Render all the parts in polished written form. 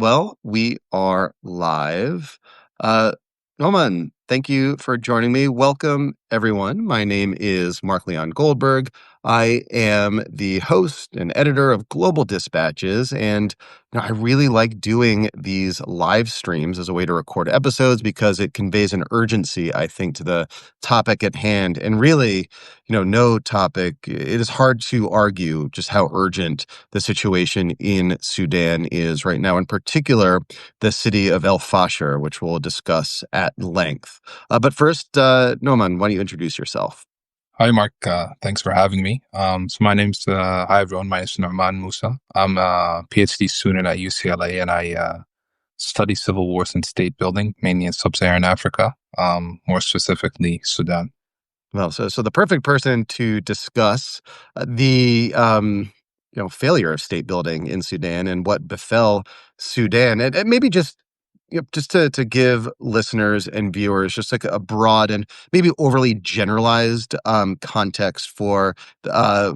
Well, we are live. Uh, Noman, thank you for joining me. Welcome, everyone. My name is Mark Leon Goldberg. I am the host and editor of Global Dispatches, and I really like doing these live streams as a way to record episodes because it conveys an urgency, I think, to the topic at hand. And really, no topic, it is hard to argue just how urgent the situation in Sudan is right now, in particular, the city of El Fasher, which we'll discuss at length. But first, Noman, why don't you introduce yourself? Hi, Mark. Thanks for having me. My name's, hi everyone, my name's Norman Musa. I'm a PhD student at UCLA and I study civil wars and state building, mainly in sub-Saharan Africa, more specifically Sudan. Well, so the perfect person to discuss the failure of state building in Sudan and what befell Sudan, and maybe just just to give listeners and viewers just like a broad and maybe overly generalized context for uh,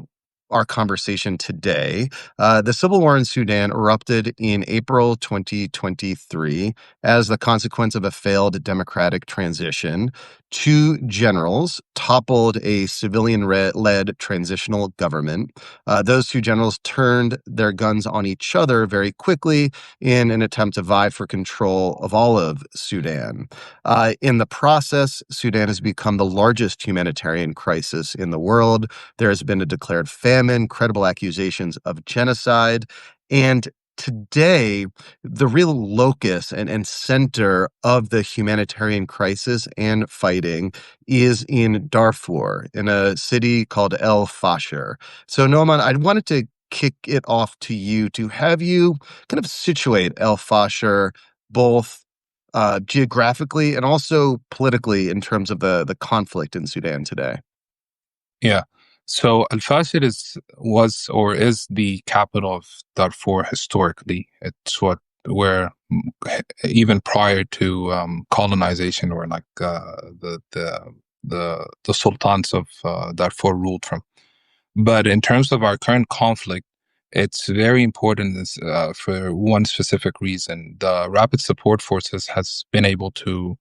our conversation today. The civil war in Sudan erupted in April 2023 as the consequence of a failed democratic transition. Two generals toppled a civilian-led transitional government. Those two generals turned their guns on each other very quickly in an attempt to vie for control of all of Sudan. In the process, Sudan has become the largest humanitarian crisis in the world. There has been a declared famine, credible accusations of genocide, and today, the real locus and center of the humanitarian crisis and fighting is in Darfur, in a city called El Fasher. So, Noman, I wanted to kick it off to you to have you kind of situate El Fasher both geographically and also politically in terms of the conflict in Sudan today. Yeah. So Al-Fashir was or is the capital of Darfur historically. It's even prior to colonization or like the sultans of Darfur ruled from. But in terms of our current conflict, it's very important for one specific reason. The Rapid Support Forces has been able to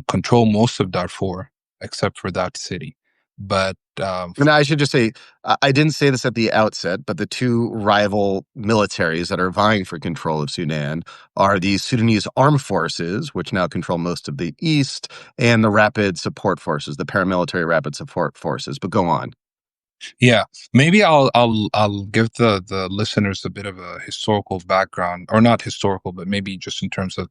control most of Darfur, except for that city. But And I should just say, I didn't say this at the outset, but the two rival militaries that are vying for control of Sudan are the Sudanese armed forces, which now control most of the east, and the rapid support forces, the paramilitary rapid support forces. But go on. yeah, maybe I'll give the listeners a bit of a historical background, or not historical, but maybe just in terms of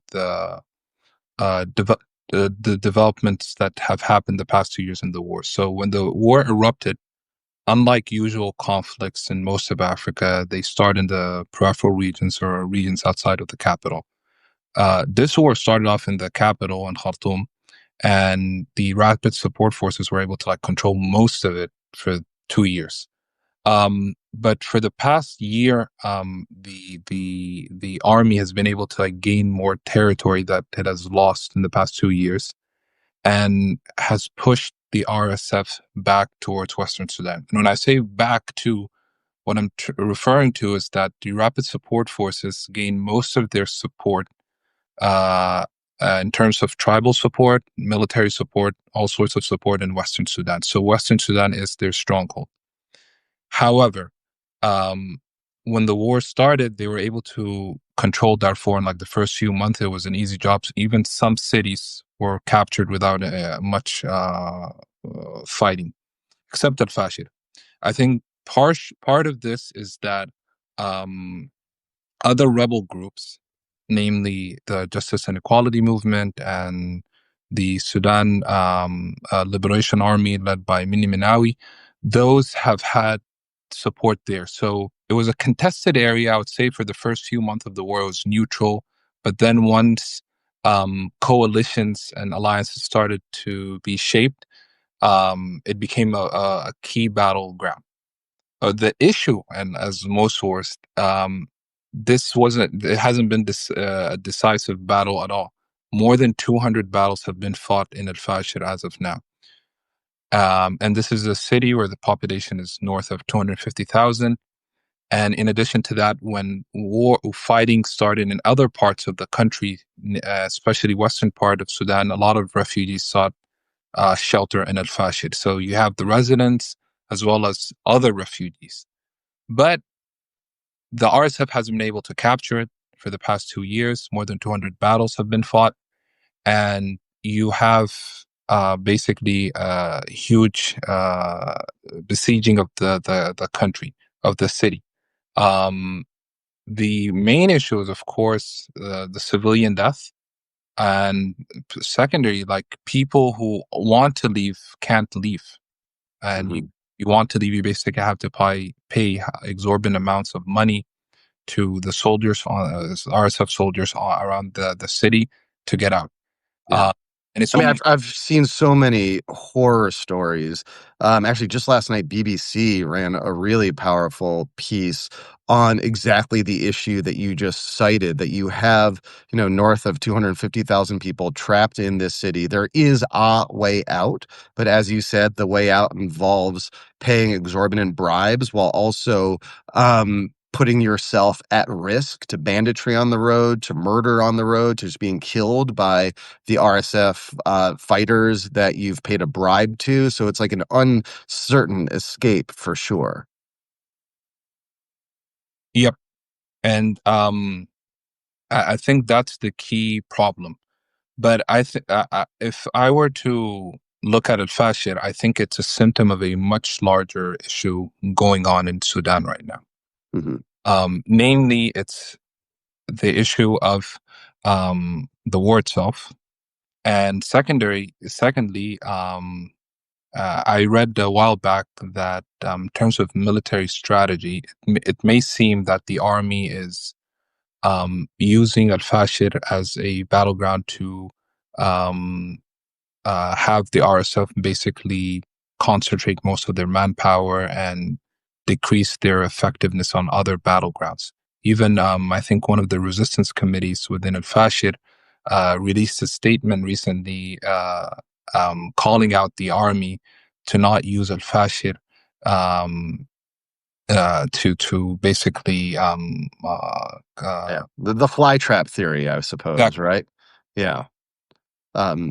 uh, deve- the developments that have happened the past 2 years in the war. So when the war erupted, unlike usual conflicts in most of Africa, they start in the peripheral regions or regions outside of the capital. This war started off in the capital in Khartoum, and the rapid support forces were able to like control most of it for 2 years. But for the past year, the army has been able to like gain more territory that it has lost in the past 2 years, and has pushed the RSF back towards Western Sudan. And when I say back to, what I'm referring to is that the rapid support forces gain most of their support uh, in terms of tribal support, military support, all sorts of support in Western Sudan. So Western Sudan is their stronghold. However, um, when the war started, they were able to control Darfur in like the first few months. It was an easy job. Even some cities were captured without much fighting, except Al Fashir. I think part of this is that um, other rebel groups, namely the Justice and Equality Movement and the Sudan Liberation Army led by Mini Minawi, those have had support there. So it was a contested area, I would say, for the first few months of the war. It was neutral. But then once coalitions and alliances started to be shaped, it became a key battleground. The issue, and as most wars, it hasn't been a decisive battle at all. More than 200 battles have been fought in Al Fashir as of now. And this is a city where the population is north of 250,000. And in addition to that, when war fighting started in other parts of the country, especially western part of Sudan, a lot of refugees sought shelter in Al Fashir. So you have the residents as well as other refugees. But the RSF has been able to capture it for the past 2 years. More than 200 battles have been fought. And you have basically a huge besieging of the country, of the city. Um, the main issue is, of course, the civilian death. And secondary, like people who want to leave can't leave. And Mhm. you want to leave, you basically have to pay exorbitant amounts of money to the soldiers, RSF soldiers around the city to get out. Yeah. Uh, and it's I mean, only I've seen so many horror stories. Actually, just last night, BBC ran a really powerful piece on exactly the issue that you just cited. That you have, north of 250,000 people trapped in this city. There is a way out, but as you said, the way out involves paying exorbitant bribes while also putting yourself at risk to banditry on the road, to murder on the road, to just being killed by the RSF fighters that you've paid a bribe to. So it's like an uncertain escape for sure. Yep. And I think that's the key problem. But I think if I were to look at it Fasher, I think it's a symptom of a much larger issue going on in Sudan right now. Hmm. Namely, it's the issue of the war itself, and secondly, I read a while back that in terms of military strategy, it may seem that the army is using Al Fashir as a battleground to um, have the RSF basically concentrate most of their manpower and decrease their effectiveness on other battlegrounds. Even I think one of the resistance committees within Al Fashir released a statement recently calling out the army to not use Al Fashir um, to basically Yeah. The fly trap theory, I suppose, that, right? Yeah.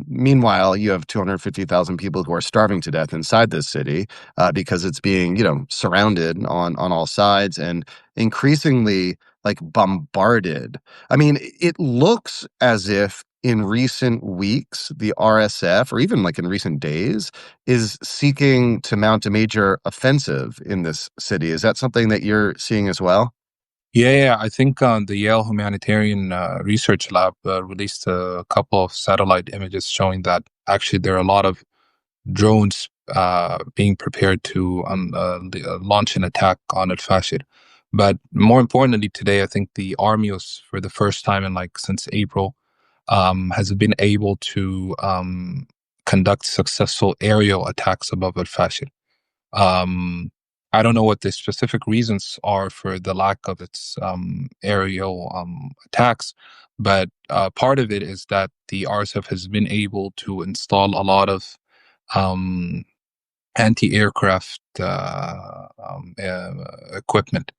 Meanwhile, you have 250,000 people who are starving to death inside this city because it's being, surrounded on all sides and increasingly like bombarded. I mean, it looks as if in recent weeks, the RSF, or even like in recent days, is seeking to mount a major offensive in this city. Is that something that you're seeing as well? yeah, I think the Yale Humanitarian Research Lab released a couple of satellite images showing that actually there are a lot of drones being prepared to launch an attack on Al Fashir. But more importantly, today, I think the army was, for the first time in like since April, has been able to conduct successful aerial attacks above Al Fashir. Um, I don't know what the specific reasons are for the lack of its aerial attacks, but part of it is that the RSF has been able to install a lot of um, anti-aircraft equipment,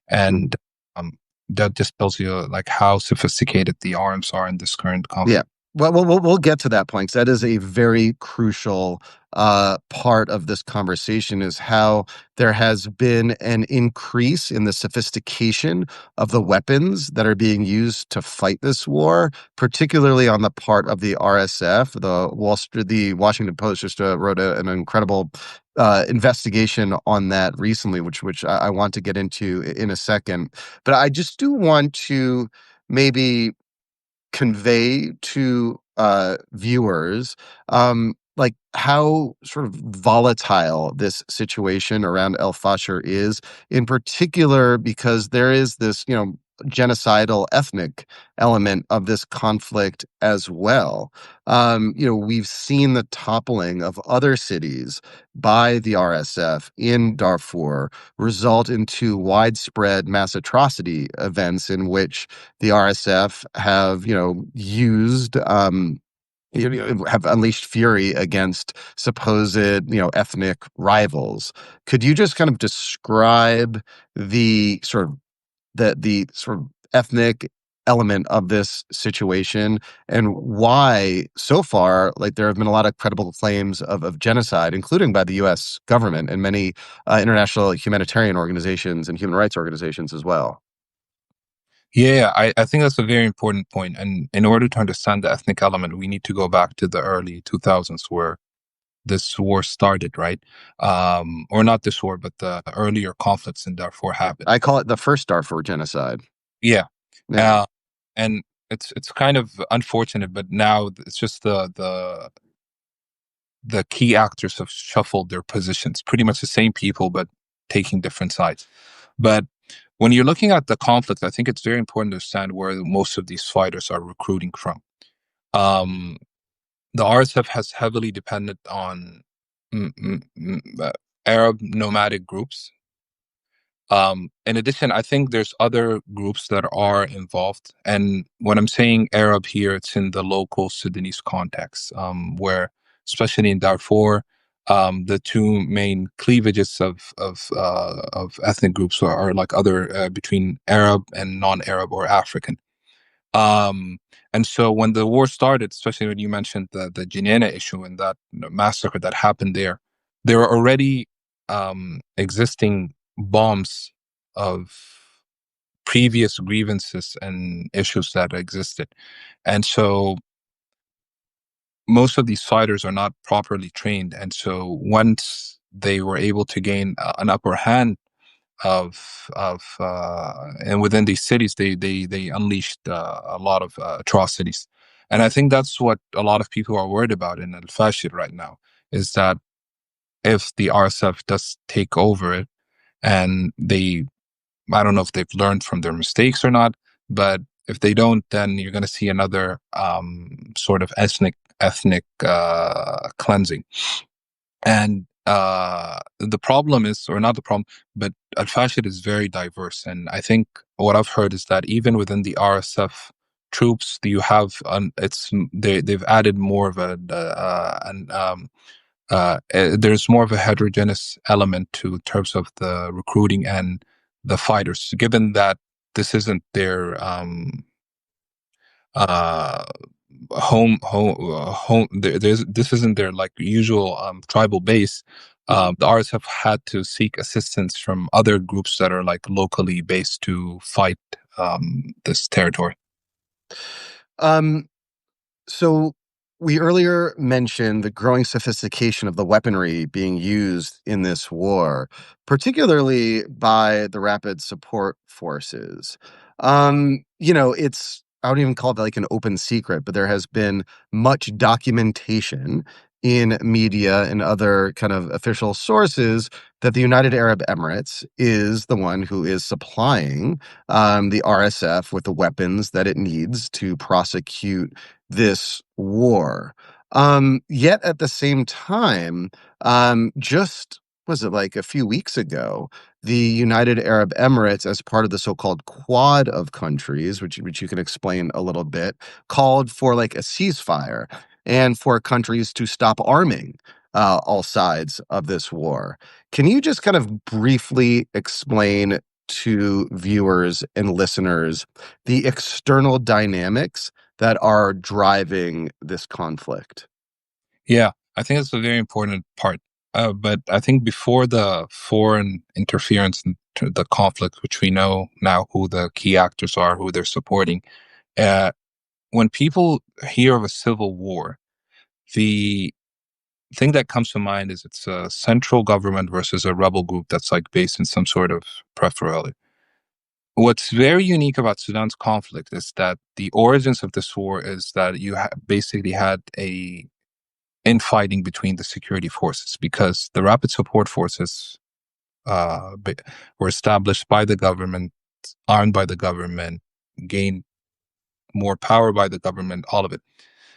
and um, that just tells you like how sophisticated the arms are in this current Yeah. conflict. Well, we'll get to that point 'cause that is a very crucial part of this conversation is how there has been an increase in the sophistication of the weapons that are being used to fight this war, particularly on the part of the RSF. The Washington Post just wrote an incredible investigation on that recently, which I want to get into in a second. But I just do want to maybe convey to viewers like how sort of volatile this situation around El Fasher is, in particular because there is this, genocidal ethnic element of this conflict as well. We've seen the toppling of other cities by the RSF in Darfur result into widespread mass atrocity events in which the RSF have, used have unleashed fury against supposed, ethnic rivals. Could you just kind of describe the sort of the sort of ethnic element of this situation and why so far, like, there have been a lot of credible claims of genocide, including by the US government and many international humanitarian organizations and human rights organizations as well? Yeah, I think that's a very important point. And in order to understand the ethnic element, we need to go back to the early 2000s where this war started, right? Or not this war, but the earlier conflicts in Darfur happened. I call it the first Darfur genocide. Yeah. Yeah. Uh, and it's kind of unfortunate, but now it's just the key actors have shuffled their positions. Pretty much the same people, but taking different sides. But when you're looking at the conflict, I think it's very important to understand where most of these fighters are recruiting from. Um, the RSF has heavily depended on mm, mm, Arab nomadic groups. In addition, I think there's other groups that are involved. And when I'm saying Arab here, it's in the local Sudanese context, where, especially in Darfur, the two main cleavages of ethnic groups are like other between Arab and non-Arab or African. Um, and so when the war started, especially when you mentioned the Jenina issue and that massacre that happened there were already existing bombs of previous grievances and issues that existed. And so most of these fighters are not properly trained. And so once they were able to gain an upper hand and within these cities they unleashed a lot of atrocities, and I think that's what a lot of people are worried about in Al Fashir right now, is that if the RSF does take over it, and they, I don't know if they've learned from their mistakes or not, but if they don't, then you're going to see another sort of ethnic cleansing. And the problem is, or not the problem, but Al Fashid is very diverse. And I think what I've heard is that even within the RSF troops, you have they've added more of there's more of a heterogeneous element to in terms of the recruiting and the fighters, given that this isn't their uh this isn't their like usual tribal base. The RSF had to seek assistance from other groups that are like locally based to fight this territory. Um, So we earlier mentioned the growing sophistication of the weaponry being used in this war, particularly by the rapid support forces. I don't even call it like an open secret, but there has been much documentation in media and other kind of official sources that the United Arab Emirates is the one who is supplying the RSF with the weapons that it needs to prosecute this war. Yet at the same time, just was it like a few weeks ago, the United Arab Emirates, as part of the so-called Quad of countries, which you can explain a little bit, called for like a ceasefire and for countries to stop arming all sides of this war. Can you just kind of briefly explain to viewers and listeners the external dynamics that are driving this conflict? Yeah, I think that's a very important part. But I think before the foreign interference into the conflict, which we know now who the key actors are, who they're supporting, uh, when people hear of a civil war, the thing that comes to mind is it's a central government versus a rebel group that's like based in some sort of preferential. What's very unique about Sudan's conflict is that the origins of this war is that you basically had a infighting between the security forces, because the rapid support forces uh, were established by the government, armed by the government, gained more power by the government, all of it.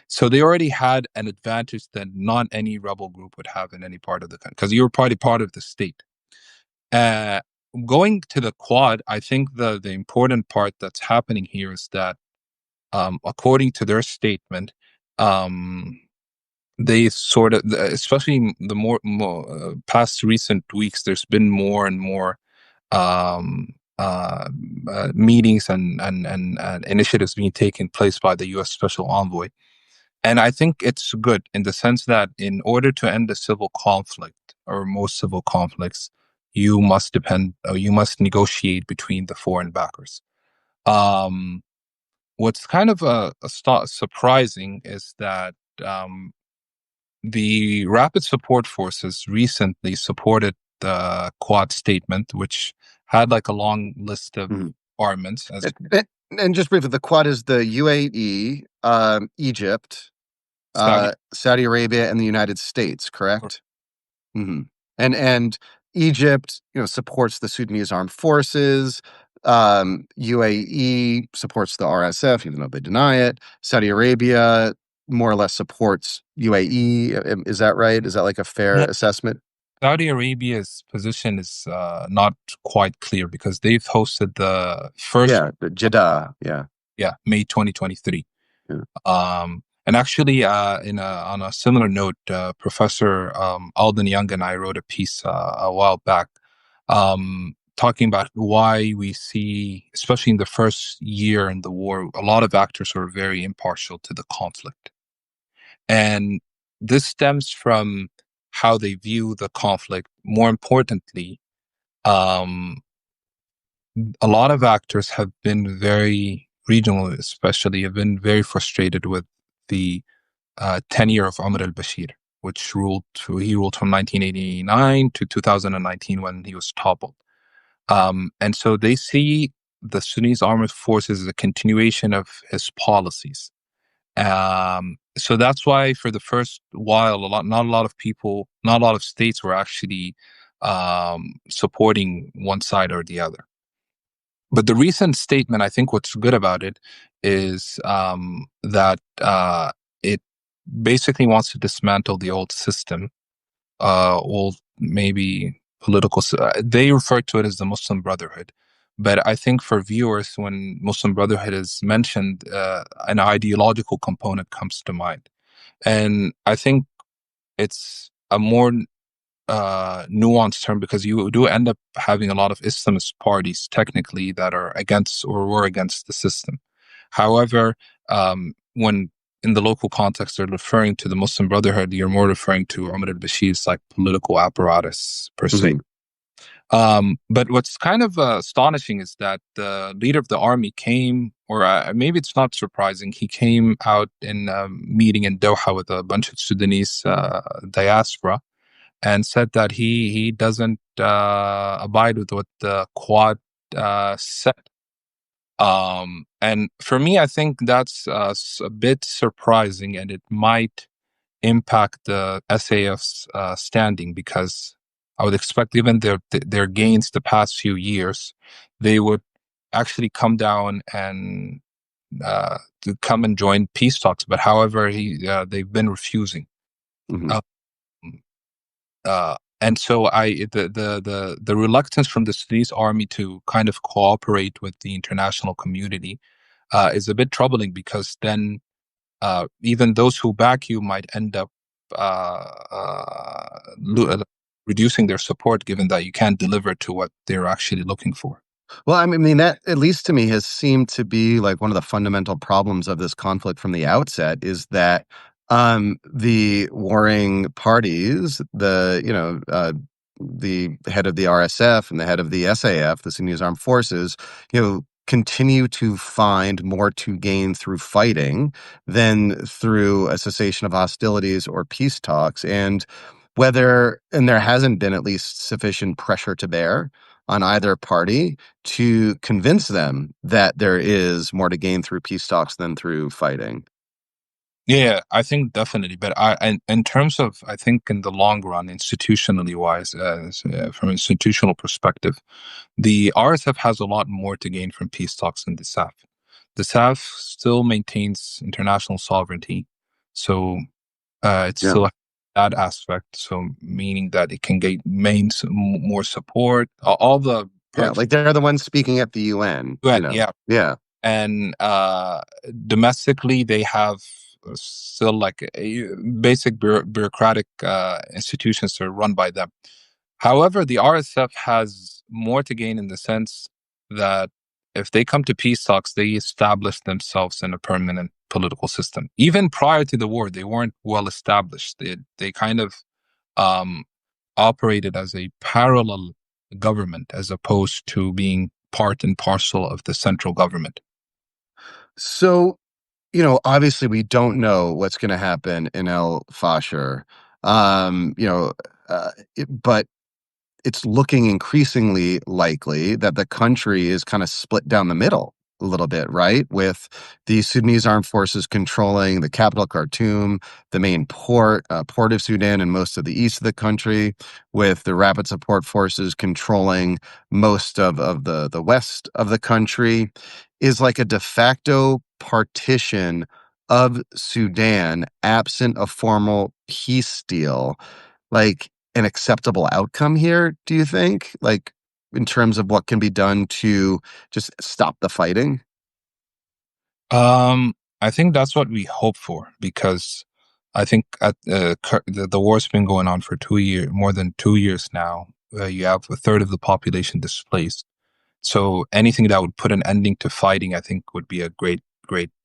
So they already had an advantage that not any rebel group would have in any part of the country, because you were probably part of the state. Uh, Going to the Quad, I think the important part that's happening here is that, according to their statement, um, they sort of, especially the more past recent weeks, there's been more and more um, meetings and initiatives being taken place by the U.S. Special Envoy. And I think it's good in the sense that in order to end a civil conflict or most civil conflicts, you must negotiate between the foreign backers. Um, what's kind of surprising is that um, the Rapid Support Forces recently supported the Quad statement, which had like a long list of Mhm. armaments as And just briefly, the Quad is the UAE, Egypt, Saudi. Saudi Arabia, and the United States, correct? Mhm. And Egypt, supports the Sudanese armed forces. UAE supports the RSF, even though they deny it. Saudi Arabia more or less supports UAE. Is that right? Is that like a fair Well, assessment? Saudi Arabia's position is not quite clear because they've hosted the first, Yeah, the Jeddah. Yeah. yeah, May 2023. Yeah. And actually, on a similar note, Professor Alden Young and I wrote a piece a while back talking about why we see, especially in the first year in the war, a lot of actors are very impartial to the conflict. And this stems from how they view the conflict. More importantly, um, a lot of actors have been very regional, especially have been very frustrated with the tenure of Omar al-Bashir, which he ruled from 1989 to 2019 when he was toppled. And so they see the Sudanese armed forces as a continuation of his policies. So that's why for the first while, not a lot of people, not a lot of states were actually supporting one side or the other. But the recent statement, I think what's good about it is that it basically wants to dismantle the old system, old maybe political. They refer to it as the Muslim Brotherhood. But I think for viewers, when Muslim Brotherhood is mentioned, an ideological component comes to mind. And I think it's a more nuanced term because you do end up having a lot of Islamist parties technically that are against or were against the system. However, when in the local context they're referring to the Muslim Brotherhood, you're more referring to Umar al-Bashir's like political apparatus per se. Mhm. But what's kind of astonishing is that the leader of the army came, or maybe it's not surprising, he came out in a meeting in Doha with a bunch of Sudanese diaspora and said that he doesn't abide with what the Quad said. And for me, I think that's a bit surprising, and it might impact the SAF's standing because I would expect, given their gains the past few years, they would actually come down and to come and join peace talks. But however, they've been refusing. Mhm. Uh, and so the reluctance from the Sudanese army to kind of cooperate with the international community is a bit troubling because then even those who back you might end up reducing their support, given that you can't deliver to what they're actually looking for. Well, I mean, that, at least to me, has seemed to be like one of the fundamental problems of this conflict from the outset is that the warring parties, the head of the RSF and the head of the SAF, the Sudanese Armed Forces, continue to find more to gain through fighting than through a cessation of hostilities or peace talks. And there hasn't been at least sufficient pressure to bear on either party to convince them that there is more to gain through peace talks than through fighting. Yeah, I think definitely. But in terms of, I think in the long run, institutionally wise, from an institutional perspective, the RSF has a lot more to gain from peace talks than the SAF. The SAF still maintains international sovereignty, so it's Yeah. still that aspect. So meaning that it can gain more support. All the Yeah. perks. Like they're the ones speaking at the UN, UN, yeah, Yeah. and domestically they have still like basic bureaucratic institutions are run by them. However, the RSF has more to gain in the sense that if they come to peace talks, they establish themselves in a permanent political system. Even prior to the war, they weren't well established. They kind of um, operated as a parallel government as opposed to being part and parcel of the central government. So, obviously we don't know what's going to happen in El Fasher. Um, you know, but it's looking increasingly likely that the country is kind of split down the middle a little bit, right? With the Sudanese armed forces controlling the capital, Khartoum, the main port of Sudan, and most of the east of the country, with the rapid support forces controlling most of the west of the country, is like a de facto partition of Sudan, absent a formal peace deal, like an acceptable outcome here, do you think? Like, in terms of what can be done to just stop the fighting? I think that's what we hope for because I think the war's been going on for 2 years, more than 2 years now. You have a third of the population displaced. So anything that would put an ending to fighting, I think, would be a great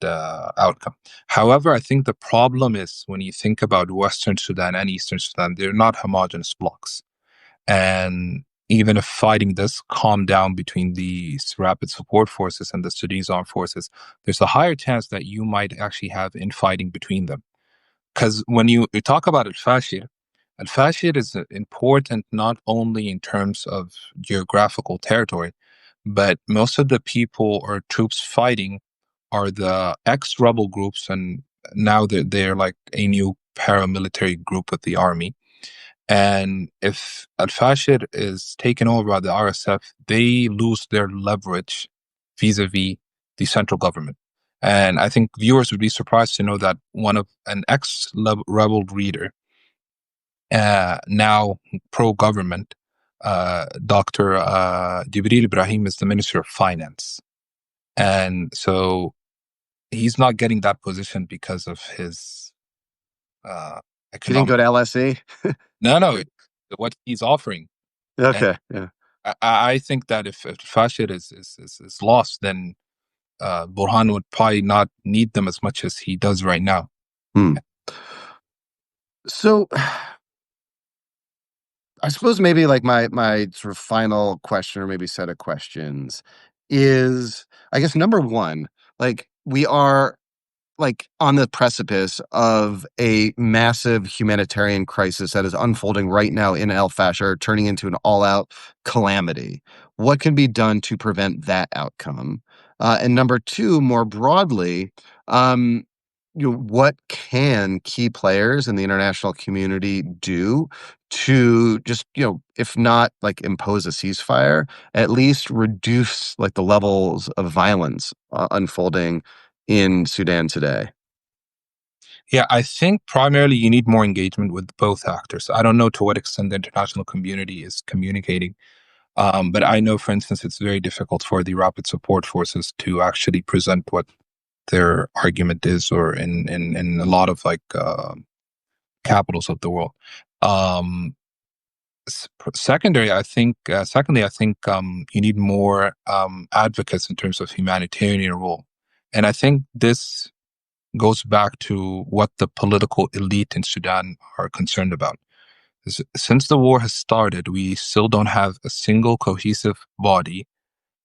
outcome. However, I think the problem is when you think about Western Sudan and Eastern Sudan, they're not homogenous blocks. And even if fighting does calm down between the rapid support forces and the Sudanese armed forces, there's a higher chance that you might actually have infighting between them. Because when you talk about Al-Fashir is important not only in terms of geographical territory, but most of the people or troops fighting are the ex-rebel groups, and now they're like a new paramilitary group with the army. And if Al-Fashir is taken over by the RSF, they lose their leverage vis-a-vis the central government. And I think viewers would be surprised to know that one of an ex-rebel leader, now pro-government, Dr. Jibril Ibrahim is the Minister of Finance. And so he's not getting that position because of his He didn't economic. go to LSE? No, what he's offering. And Okay, yeah. I think that if Fashir is lost, then Burhan would probably not need them as much as he does right now. Hmm. So I suppose maybe like my sort of final question or maybe set of questions is, I guess, number one, like we are like on the precipice of a massive humanitarian crisis that is unfolding right now in El Fasher, turning into an all-out calamity. What can be done to prevent that outcome? And number two, more broadly, um, what can key players in the international community do to just, if not like impose a ceasefire, at least reduce like the levels of violence unfolding in Sudan today? Yeah, I think primarily you need more engagement with both actors. I don't know to what extent the international community is communicating, but I know, for instance, it's very difficult for the rapid support forces to actually present what their argument is, or in a lot of like capitals of the world. Um, secondly, I think you need more advocates in terms of humanitarian role, and I think this goes back to what the political elite in Sudan are concerned about. Since the war has started, we still don't have a single cohesive body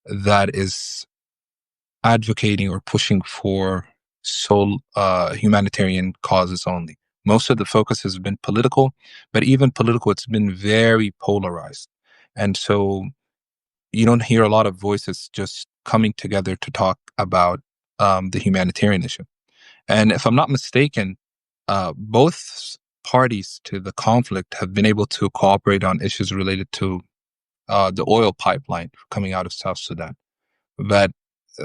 that is advocating or pushing for sole humanitarian causes only. Most of the focus has been political, but even political, it's been very polarized. And so you don't hear a lot of voices just coming together to talk about the humanitarian issue. And if I'm not mistaken, both parties to the conflict have been able to cooperate on issues related to the oil pipeline coming out of South Sudan. But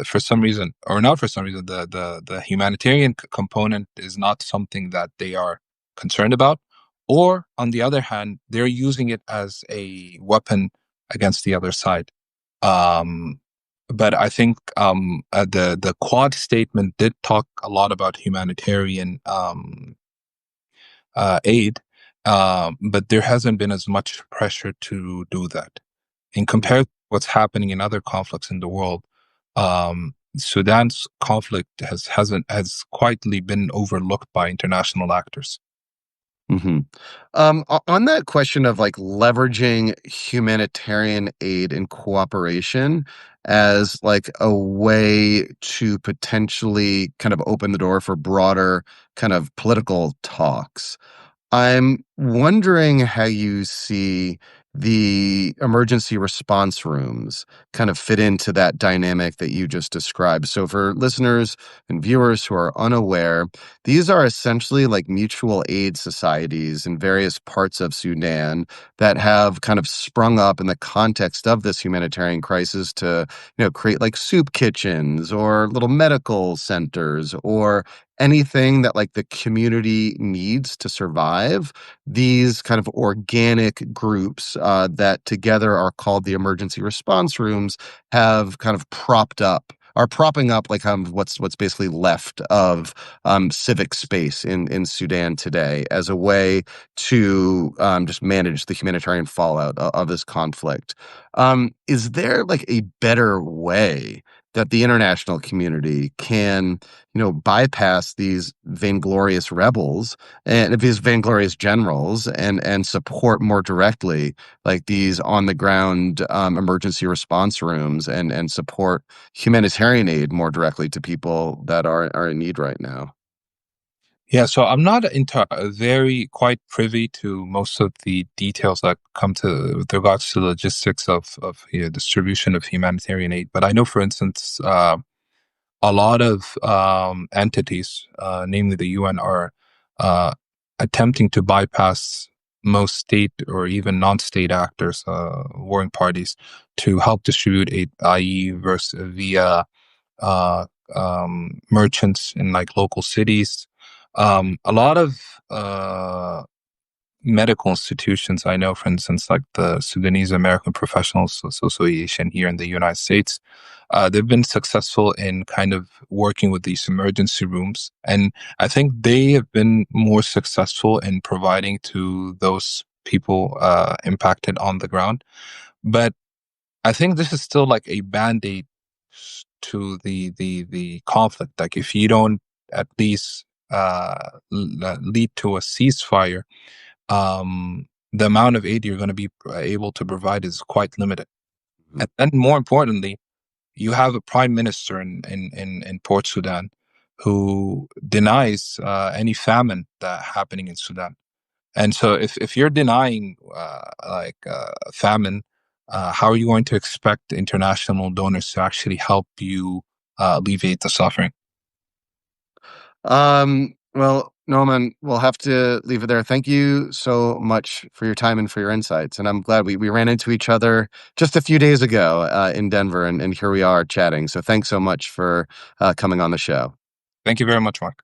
for some reason, or not for some reason, the humanitarian component is not something that they are concerned about. Or on the other hand, they're using it as a weapon against the other side. Um, But I think the Quad statement did talk a lot about humanitarian aid, but there hasn't been as much pressure to do that. In compared to what's happening in other conflicts in the world, Sudan's conflict has quietly been overlooked by international actors. Mhm. On that question of like leveraging humanitarian aid and cooperation as like a way to potentially kind of open the door for broader kind of political talks. I'm wondering how you see the emergency response rooms kind of fit into that dynamic that you just described. So, for listeners and viewers who are unaware, these are essentially like mutual aid societies in various parts of Sudan that have kind of sprung up in the context of this humanitarian crisis to, create like soup kitchens or little medical centers or anything that like the community needs to survive. These kind of organic groups that together are called the emergency response rooms have kind of are propping up like what's basically left of civic space in Sudan today as a way to just manage the humanitarian fallout of this conflict. Is there like a better way that the international community can bypass these vainglorious rebels and these vainglorious generals and support more directly like these on the ground emergency response rooms and support humanitarian aid more directly to people that are in need right now? Yeah, so I'm not very quite privy to most of the details that come to with regards to logistics of distribution of humanitarian aid. But I know, for instance, a lot of entities, namely the UN, are uh, attempting to bypass most state or even non-state actors, warring parties, to help distribute aid, i.e., via uh, merchants in like local cities. A lot of uh, medical institutions I know, for instance, like the Sudanese American Professionals Association here in the United States, they've been successful in kind of working with these emergency rooms. And I think they have been more successful in providing to those people impacted on the ground. But I think this is still like a band-aid to the conflict. Like if you don't at least lead to a ceasefire, the amount of aid you're going to be able to provide is quite limited. Mhm. And then, more importantly, you have a prime minister in Port Sudan who denies any famine that happening in Sudan. And so, if you're denying famine, how are you going to expect international donors to actually help you alleviate the suffering? Well, Norman, we'll have to leave it there. Thank you so much for your time and for your insights. And I'm glad we ran into each other just a few days ago in Denver, and here we are chatting. So thanks so much for coming on the show. Thank you very much, Mark.